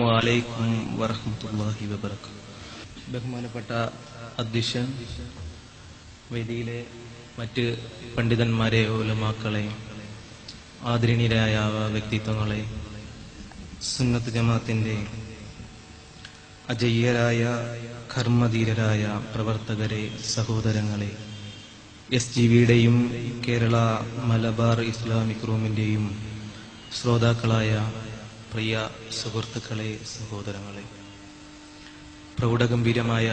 വലൈക്കും വറഹ്മത്തുള്ളാഹി വബറകാതുഹു. ബഹുമാനപ്പെട്ട അധ്യക്ഷൻ, വേദിയിലെ മറ്റ് പണ്ഡിതന്മാരെ, ഉലമാക്കളെ, ആദരണീയരായ വ്യക്തിത്വങ്ങളെ, സുന്നത്ത് ജമാഅത്തിന്റെ അജയ്യരായ കർമ്മധീരരായ പ്രവർത്തകരെ, സഹോദരങ്ങളെ, SGVയുടെയും കേരള മലബാർ ഇസ്ലാമിക് റൂമിന്റെയും ശ്രോതാക്കളായ പ്രിയ സുഹൃത്തുക്കളെ, സഹോദരങ്ങളെ, പ്രൗഢഗംഭീരമായ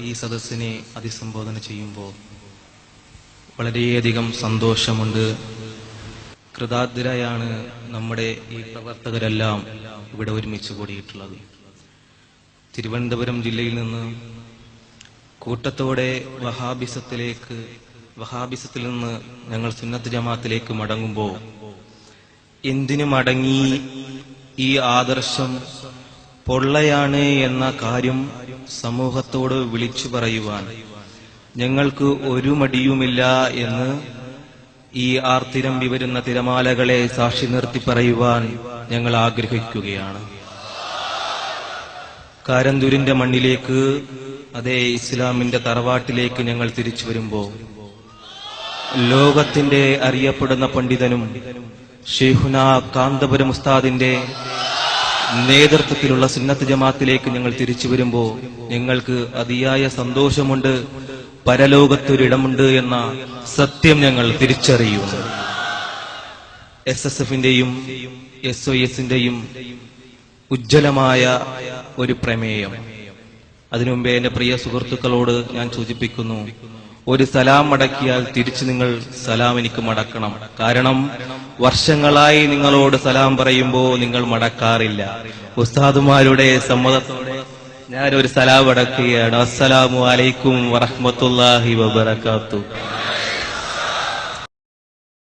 ഈ സദസ്സിനെ അഭിസംബോധന ചെയ്യുമ്പോൾ വളരെയധികം സന്തോഷമുണ്ട്. കൃതാർത്ഥരായാണ് നമ്മുടെ ഈ പ്രവർത്തകരെല്ലാം ഇവിടെ ഒരുമിച്ച് കൂടിയിട്ടുള്ളത്. തിരുവനന്തപുരം ജില്ലയിൽ നിന്ന് കൂട്ടത്തോടെ വഹാബിസത്തിൽ നിന്ന് ഞങ്ങൾ സുന്നത്ത് ജമാഅത്തിലേക്ക് മടങ്ങുമ്പോൾ എന്തിനു മടങ്ങി, ഈ ആദർശം പൊള്ളയാണ് എന്ന കാര്യം സമൂഹത്തോട് വിളിച്ചു പറയുവാൻ ഞങ്ങൾക്ക് ഒരു മടിയുമില്ല എന്ന് ഈ ആർത്തിരമ്പി വരുന്ന തിരമാലകളെ സാക്ഷി നിർത്തി പറയുവാൻ ഞങ്ങൾ ആഗ്രഹിക്കുകയാണ്. കാരന്തൂരിന്റെ മണ്ണിലേക്ക്, അതേ ഇസ്ലാമിന്റെ തറവാട്ടിലേക്ക് ഞങ്ങൾ തിരിച്ചു വരുമ്പോൾ ലോകത്തിന്റെ അറിയപ്പെടുന്ന പണ്ഡിതനും ഷെയ്ഖുന കാന്തപുരം ഉസ്താദിന്റെ നേതൃത്വത്തിലുള്ള സുന്നത്ത് ജമാഅത്തിലേക്ക് ഞങ്ങൾ തിരിച്ചു വരുമ്പോൾ ഞങ്ങൾക്ക് അതിയായ സന്തോഷമുണ്ട്. പരലോകത്തൊരിടമുണ്ട് എന്ന സത്യം ഞങ്ങൾ തിരിച്ചറിയുന്നു. SSFന്റെയും SOSന്റെയും ഉജ്ജ്വലമായ ഒരു പ്രമേയം. അതിനുമുമ്പേ എന്റെ പ്രിയ സുഹൃത്തുക്കളോട് ഞാൻ സൂചിപ്പിക്കുന്നു, ഒരു സലാം മടക്കിയാൽ തിരിച്ചു നിങ്ങൾ സലാം എനിക്ക് മടക്കണം. കാരണം വർഷങ്ങളായി നിങ്ങളോട് സലാം പറയുമ്പോ നിങ്ങൾ മടക്കാറില്ല. ഉസ്താദുമാരുടെ സമ്മതത്തോടെ ഞാനൊരു സലാം മടക്കുകയാണ്. അസ്സലാമു അലൈക്കും വറഹ്മത്തുള്ളാഹി വബറകാതുഹു.